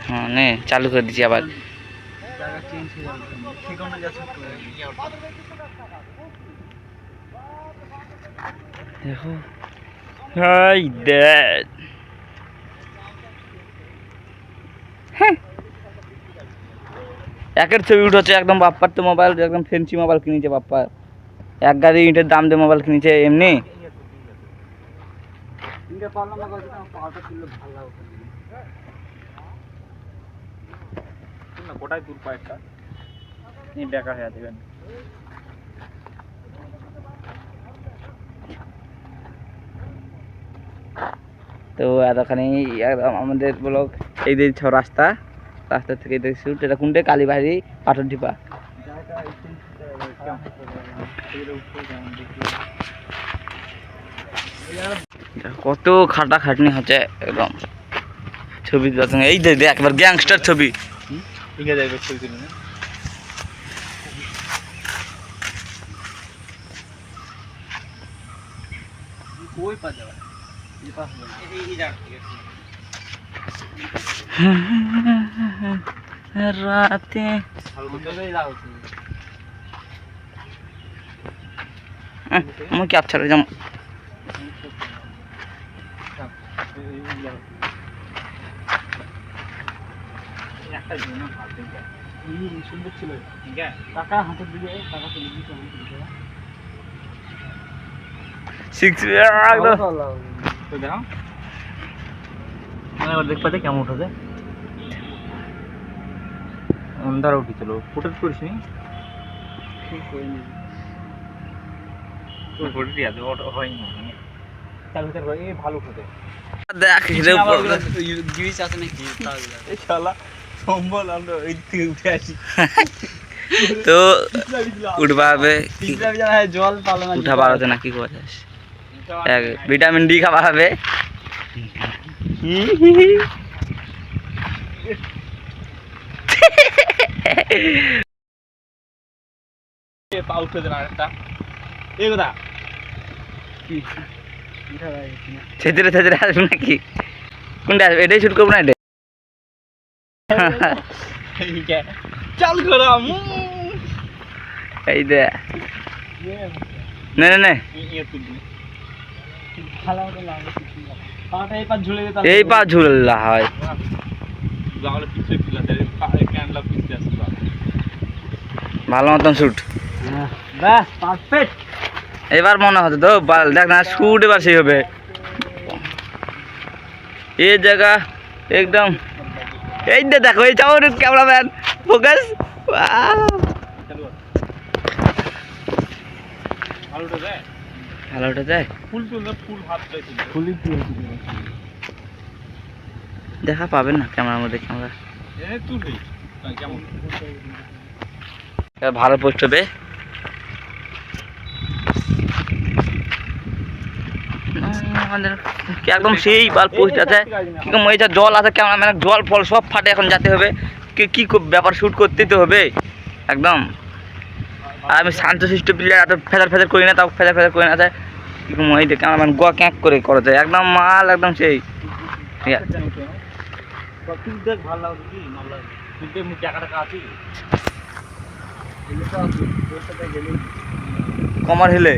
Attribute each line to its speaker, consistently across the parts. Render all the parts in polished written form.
Speaker 1: হ্যাঁ নে চালু করে দিচ্ছি আবার। দেখো হাই দ্যাট একের ছবি উঠেছে একদম। বাপ্পার তো মোবাইল একদম ফ্যান্সি মোবাইল কিনেছে বাপ্পা, 1 গাড়ি ইটের দাম দিয়ে মোবাইল কিনেছে এমনি।
Speaker 2: কোটায় দূর পায়টা বেকার হয়ে যাবেন।
Speaker 1: তো এতখানি একদম আমাদের ব্লগ এই যে রাস্তা, রাস্তা থেকে এই শুট। এটা কোনটা? কালীবাড়ি পাথর টিপা। কত খাটা খাটনি হচ্ছে একদম ছবি। এই যে একবার গ্যাংস্টার ছবি। রাতে আমি ক্যাপচার হয়ে যাম।
Speaker 2: সুন্দর ছিল টাকা হাতের দিকে টাকা চলে দিচ্ছে। দেখ পাতে কেমন উঠেছে, অন্ধার উঠেছিল। ফুটেজ করিস নি? ভালো ফুটে
Speaker 1: দেখ
Speaker 2: গিরিশ আছে নাকি সম্বল। আমরা ওই থেকে উঠে আসি
Speaker 1: তো উঠবা হবে
Speaker 2: জল পালো না,
Speaker 1: উঠা বাড়াতে না কি করে ভিটামিন ডি খাওয়া হবে।
Speaker 2: পা উঠে দেন আরেকটা। এই কথা কি
Speaker 1: ছেঁচড়ে ছেঁচড়ে আসবে নাকি? কোনটা আসবে? এটাই শুট করবো না? এটা
Speaker 2: চাল করা
Speaker 1: এই দে নে নে নে এই পা ঝুলা হয়। ভালো মতন শুট এবার মনে হচ্ছে তো। দেখ না শুট এবার সেই হবে। এই জায়গা একদম এই যে দেখো এই যাও ক্যামেরাম্যান ফোকাস। ভালো উঠে যায়। দেখা পাবেন না ক্যামেরার মধ্যে। ক্যামেরা ভালো পোস্ট হবে। একদম সেই বার পোস্ট আছে কিন্তু মহিষার জল আছে, ক্যামেরাম্যানের জল ফল সব ফাটে। এখন যেতে হবে কি ব্যাপার, শ্যুট করতেই তো হবে একদম। আর আমি শান্তশিষ্ট প্লেয়ার, এত ফেদার ফেদার করি না, তাও ফেদার ফেদার করে না যায়। মহিতে ক্যামেরাম্যান গ ক্যাঁক করে করা যায় একদম মাল একদম সেই। ঠিক আছে কমার হিলে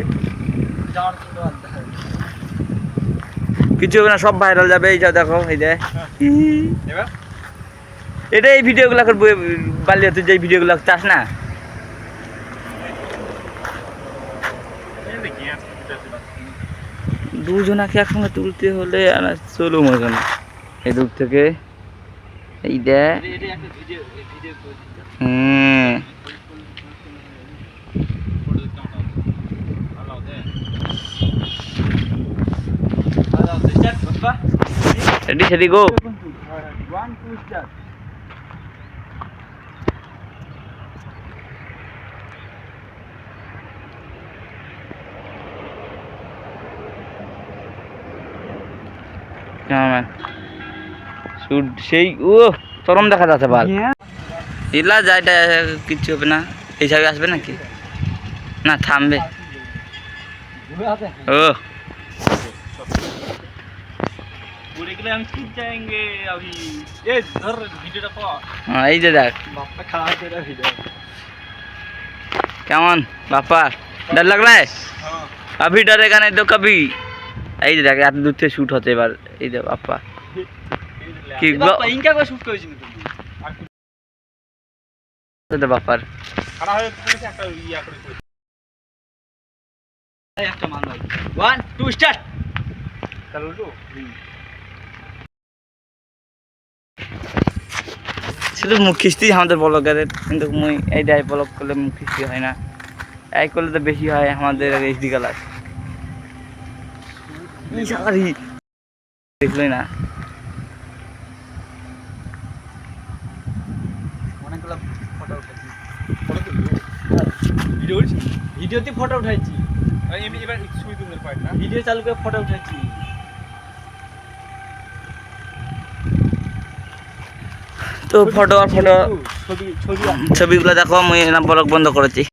Speaker 1: কিছু হবে না, সব ভাইরাল যাবে। এই যা দেখো এই যে এটা এই ভিডিওগুলো বালিয়া তুই যে ভিডিওগুলো চাস না। দুজনাকে একসঙ্গে তুলতে হলে চলো মজা না। এই দূর থেকে এই দে রেডি সেডি গো। শুট সেই ও চরম দেখা যাচ্ছে বাল। ইলা যাইটা কিচ্ছু হবে না। এই সাইডে আসবে নাকি? না থামবে। ও
Speaker 2: পড়ে গেলে আমি ঠিক যাएंगे अभी ए ধর ভিডিওটা পা
Speaker 1: হ্যাঁ এই যে দেখ
Speaker 2: বাপটা খাওয়া করে ভিডিও
Speaker 1: কেমন বাপ্পা डर लग रहा है
Speaker 2: हां
Speaker 1: अभी डरेगा नहीं तो कभी এই যে দেখ এত দূর থেকে শুট হচ্ছে এবার এই যে বাপ্পা কি
Speaker 2: বাপ্পা ইনকা করে শুট করেছিস তুমি
Speaker 1: আর বাপ্পার
Speaker 2: খাড়া হয়ে পড়েছে একটা ইয়া করে এই একটা মান ভাই 1 2 স্টার্ট চলো তো
Speaker 1: শুধু মুখ খিস্তি আমাদের ব্লগারের কিন্তু মুই এইটাই ব্লগ করলে মুখ খিস্তি হয় না এই করলে তো বেশি হয় আমাদের এইচডি কালার দেখলই না
Speaker 2: অনেকগুলো ফটো উঠাইছি ভিডিওতে ফটো উঠাইছি আমি এবার ছবি তুলতে পারি না ভিডিও চালু করে ফটো উঠাইছি
Speaker 1: তো ফটো আর ফটো
Speaker 2: ছবি
Speaker 1: ছবিগুলো দেখো আমি ব্লগ বন্ধ করেছি